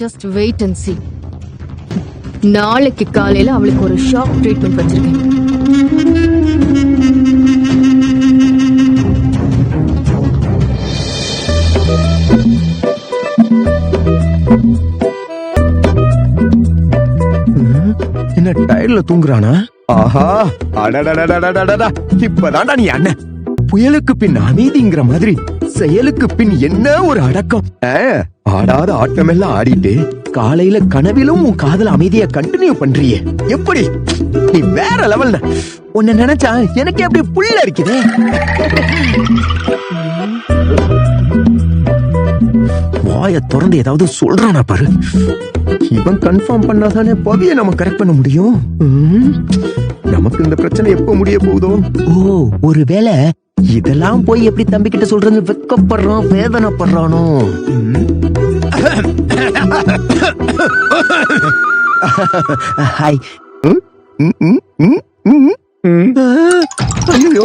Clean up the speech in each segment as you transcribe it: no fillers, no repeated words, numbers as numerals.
Just wait and see. நாளைக்கு காலையில அவளுக்கு ஒரு ஷாக் ட்ரீட்மெண்ட் வச்சிருக்கேன். என்ன டயர்ல தூங்குறானா? ஆஹா, அடடடடடடடடா, இப்பதான்டா நீ அண்ணன். புயலுக்கு பின் அமைதிங்கிற மாதிரி செயலுக்கு பின் என்ன ஒரு அடக்கம். ஆடாத ஆட்டமெல்லாம் ஆடிட்டு காலையில கனவிலும் உன் காதல அமைதியா கண்டினியூ பண்றியே, எப்படி? நீ வேற லெவல். உன்னை நினைச்சா எனக்கு எப்படி புள்ள இருக்குது. வாய திறந்து ஏதாவது சொல்றானா பாரு. இவன் கன்ஃபார்ம் பண்ணாதானே பவியை நம்ம கரெக்ட் பண்ண முடியும். நமக்கு இந்த பிரச்சனை எப்ப முடிய போகுதோ? ஓ, ஒருவேளை இதெல்லாம் போய் எப்படி தம்பி கிட்ட சொல்றது வெக்கப்படுறான், வேதனைப்படுறானோ? ஹாய். ஐயோ,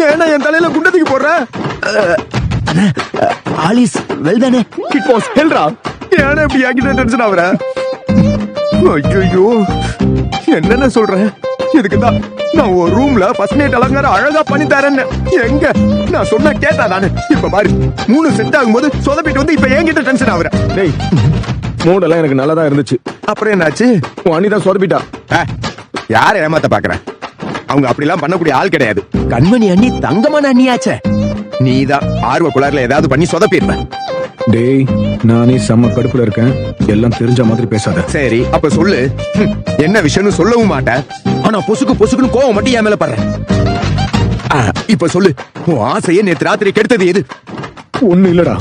ஏன்னா என் தலையில குண்டத்துக்கு போடுற? ஆலிஸ் வெல் தானே? இட் வாஸ் ஹெல்ரா. ஏன்னா இப்படி ஆகிட்ட டென்ஷன் ஆவற? ஐயோ, என்னென்ன சொல்ற? இதுக்குதான் நான் ஒரு ரூம்ல ஃபர்ஸ்ட் நைட் அலங்காரம் அழகா பண்ணி தரேன்னு. எங்க நான் சொன்னா கேட்டா நானு? இப்ப பாரு, 3 செட் ஆகும்போது சொதப்பிட்டு வந்து இப்ப என்கிட்ட டென்ஷன் ஆவற. டேய், மூடெல்லாம் எனக்கு நல்லதா இருந்துச்சு. அப்புறம் என்னாச்சு? உன் அண்ணி தான் சொதப்பிட்டா. யார ஏமாத்த பாக்குற? அவங்க அப்படிலாம் பண்ணக்கூடிய ஆள் கிடையாது. கண்மணி அண்ணி தங்கமான அண்ணியாச்சே. நீதான் ஆர்வ குளார்ல ஏதாவது பண்ணி சொதப்பிடுவ. டேய், நானே செம்ம கடுப்புல இருக்கேன். எல்லாம் தெரிஞ்ச மாதிரி பேசாத. சரி, அப்ப சொல்லு. என்ன விஷயம்னு சொல்லவும் மாட்டேன். ஆனா பொசுக்குன்னு கோவம் மட்டும் என் மேல படுறேன். இப்ப சொல்லு, உன் ஆசையை நேத்து ராத்திரி கெடுத்தது எது? ஒண்ணு இல்லடா,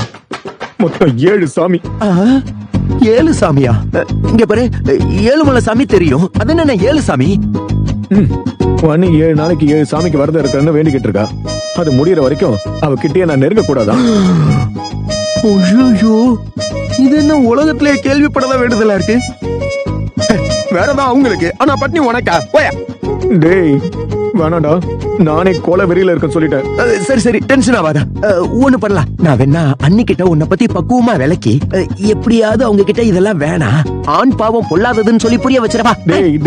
மொத்தம் 7 சாமி. 7 சாமியா? இங்க பாரு, 7 மலை சாமி தெரியும். அது என்ன 7 சாமி? உன் அண்ணி 7 நாளைக்கு 7 சாமிக்கு வரத இருக்கன்னு வேண்டிக்கிட்டு இருக்கா. அது முடியற வரைக்கும் அவ கிட்டே நான் நெருங்க கூடாதா? ஐயோ, இது என்ன உலகத்திலே கேள்விப்படத வேண்டுதலா இருக்கு. வேறதான் அவங்களுக்கு, ஆனா பட்னி உனக்கா? போயா. டேய் வேணாடா, நானே கோல வெறியில இருக்கேன்னு சொல்லிட்டேன். சரி சரி, டென்ஷன் ஆகாத. ஒண்ணு பண்ணலாம். நான் வேணா அண்ணி கிட்ட உன்னை பத்தி பக்குவமா விளக்கி எப்படியாவது அவங்க கிட்ட இதெல்லாம் வேணாம், ஆண் பாவம் பொல்லாததுன்னு சொல்லி புரிய வச்சிரவா.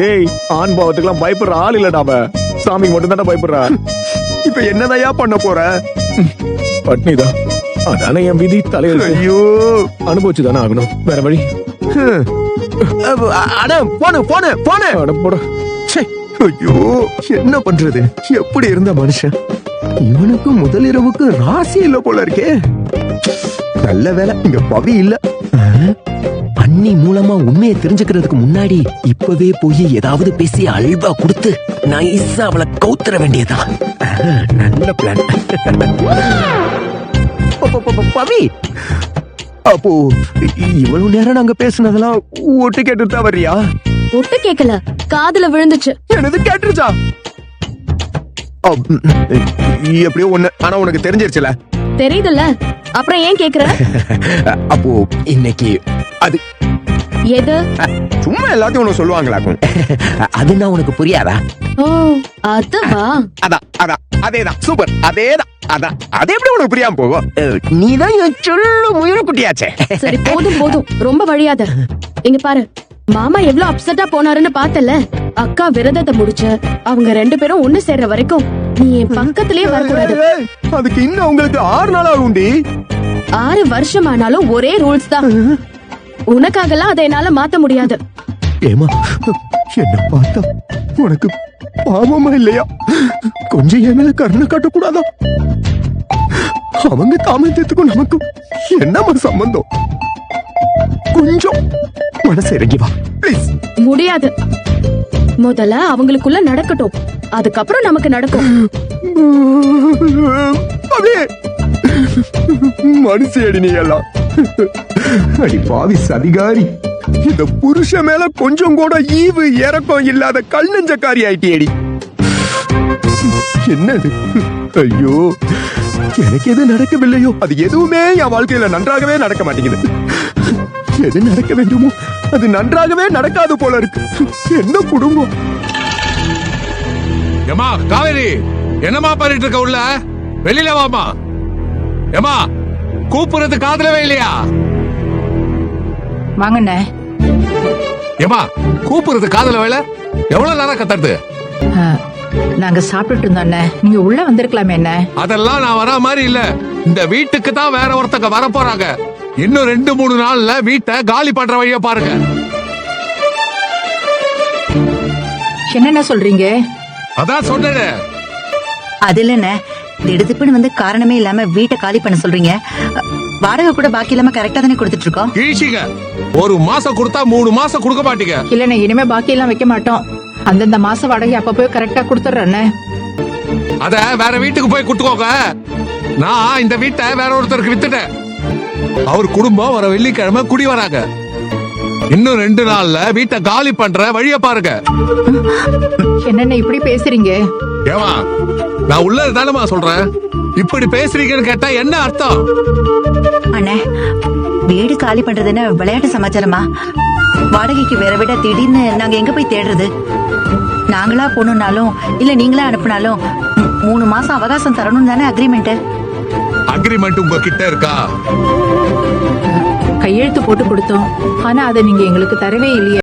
டேய், ஆண் பாவத்துக்கெல்லாம் பயப்படுற ஆள் இல்லடா அவ. சாமிக்கு மட்டும் தானே பயப்படுறா. இப்ப என்னதையா பண்ண போற? பட்னிதான், அதானே என் விதி. தலையில ஐயோ, அனுபவிச்சுதானே ஆகணும், வேற வழி. அட போன அட போட. ஐயோ, என்ன பண்றது? எப்படி இருந்த மனுஷன் இவனுக்கு முதல் இரவுக்கு ராசி இல்ல போல இருக்கே. நல்ல வேலை இங்க பவி இல்ல. அண்ணி மூலமா உண்மையை தெரிஞ்சுக்கிறதுக்கு முன்னாடி இப்பவே போய் ஏதாவது பேசி அல்வா கொடுத்து நைஸா அவளை கவுத்தர வேண்டியதான். நல்ல பிளான். பவி, அப்போ இவ்வளவு நேரம் நாங்க பேசுனதெல்லாம் ஒட்டு கேட்டுட்டு தான் வர்றியா? ஒட்டு கேக்கல, காதுல விழுந்துச்சு. என்னது கேட்டுருச்சா? எப்படியோ ஒண்ணு, ஆனா உனக்கு தெரிஞ்சிருச்சுல. தெரியுதுல்ல, அப்புறம் ஏன் கேக்குற? அப்போ இன்னைக்கு அது எது? சும்மா எல்லாத்தையும் உனக்கு சொல்லுவாங்களாக்கும். அதுன்னா உனக்கு புரியாதா? ஓ, அதுவா? அதான் அதேதான். சூப்பர், அதேதான். அதான் அது எப்படி உனக்கு புரியாம போகும்? நீதான் என் சொல்லு முயற்குட்டியாச்சே. சரி, போதும், ரொம்ப வழியாத. இங்க பாரு, மாமா எவ்வளவு அப்செட்டா போனாருன்னு பார்த்தல. அக்கா விரதத்தை முடிச்சு அவங்க 2 பேரும் ஒண்ணு சேர்ற வரைக்கும் நீ என் பக்கத்திலே வரக்கூடாது. அதுக்கு இன்னும் உங்களுக்கு 6 நாள் ஆகும்டி. 6 வருஷம் ஆனாலும் ஒரே ரூல்ஸ் தான். உனக்காகலாம் அதை என்னால மாத்த முடியாது. ஏமா, என்ன பார்த்தா உனக்கு பாவமா இல்லையா? கொஞ்சம் என் மேல கருணை காட்டக்கூடாதா? அவங்க தாமதத்துக்கும் நமக்கும் என்னமா சம்பந்தம்? கொஞ்சம் மனசு இறங்கி வா ப்ளீஸ். முடியாது. முதல்ல அவங்களுக்குள்ள நடக்கட்டும், அதுக்கப்புறம் நமக்கு நடக்கும். அதே மனுஷ அடி நீ எல்லாம். அடி பாவி சதிகாரி, இந்த புருஷ மேல கொஞ்சம் கூட ஈவு இறக்கம் இல்லாத கல் நெஞ்சக்காரி ஆயிட்டியடி. என்னது? ஐயோ, எனக்கு எது நடக்கவில்லையோ அது எதுவுமே என் வாழ்க்கையில நன்றாகவே நடக்க மாட்டேங்குது. எது நடக்க வேண்டுமோ அது நன்றாகவே நடக்காது போல இருக்கு. என்ன குடும்பம்? ஏமா காவேரி, என்னமா பண்ணிட்டு இருக்க? உள்ள வெளியில வாமா. ஏமா, கூப்பிடுறது காதுலவே இல்லையா? வாங்கண்ணே. ஏமா கூப்பிடுறது காதல வேலை எவ்வளவு நேரம் கத்துறது? நாங்க சாப்பிட்டுட்டு இருந்தோண்ணே, நீங்க உள்ள வந்திருக்கலாமே என்ன? அதெல்லாம் நான் வரா மாதிரி இல்ல. இந்த வீட்டுக்கு தான் வேற ஒருத்தங்க வர போறாங்க. இன்னும் 2-3 நாள்ல வீட்டை காலி பண்ற வழிய பாருங்க. என்னென்ன சொல்றீங்க? அதான் சொன்னேனே. அது இல்லண்ணே, திடுதிப்புன்னு வந்து காரணமே இல்லாம வீட்டை காலி பண்ண சொல்றீங்க. வாடகை கூட பாக்கி இல்லாம கரெக்டா தானே கொடுத்துட்டு இருக்கோம். கிழிச்சிங்க. ஒரு மாசம் கொடுத்தா 3 மாசம் கொடுக்க மாட்டீங்க. இல்லண்ணே, இனிமே பாக்கி எல்லாம் வைக்க மாட்டோம். அந்தந்த மாச வாடகை அப்ப போய் கரெக்டா கொடுத்துட்றேண்ணே. அத வேற வீட்டுக்கு போய் குடுத்துக்கோங்க. நான் இந்த வீட்டை வேற ஒருத்தருக்கு வித்துட்டேன். அவர் குடும்பம் வர வெள்ளிக்கிழமை குடி வராங்க. இன்னும் 2 நாள்ல வீட்டை காலி பண்ற வழிய பாருங்க. என்னென்ன இப்படி பேசுறீங்க? ஏமா நான் உள்ளது தானமா சொல்றேன். இப்படி பேசுறீங்கன்னு கேட்டா என்ன அர்த்தம்? அண்ணே, வீடு காலி பண்றதுன்னு விளையாட்டு சமாச்சாரமா? வாடகைக்கு வேற விட திடீர்னு நாங்க எங்க போய் தேடுறது? நாங்களா போகணும்னாலும் இல்ல நீங்களா அனுப்புனாலும் 3 மாசம் அவகாசம் தரணும் தானே அக்ரிமெண்ட். அக்ரிமெண்ட் உங்க கிட்ட இருக்கா? கையெழுத்து போட்டு கொடுத்தோம். ஆனா அதை நீங்க எங்களுக்கு தரவே இல்லையே.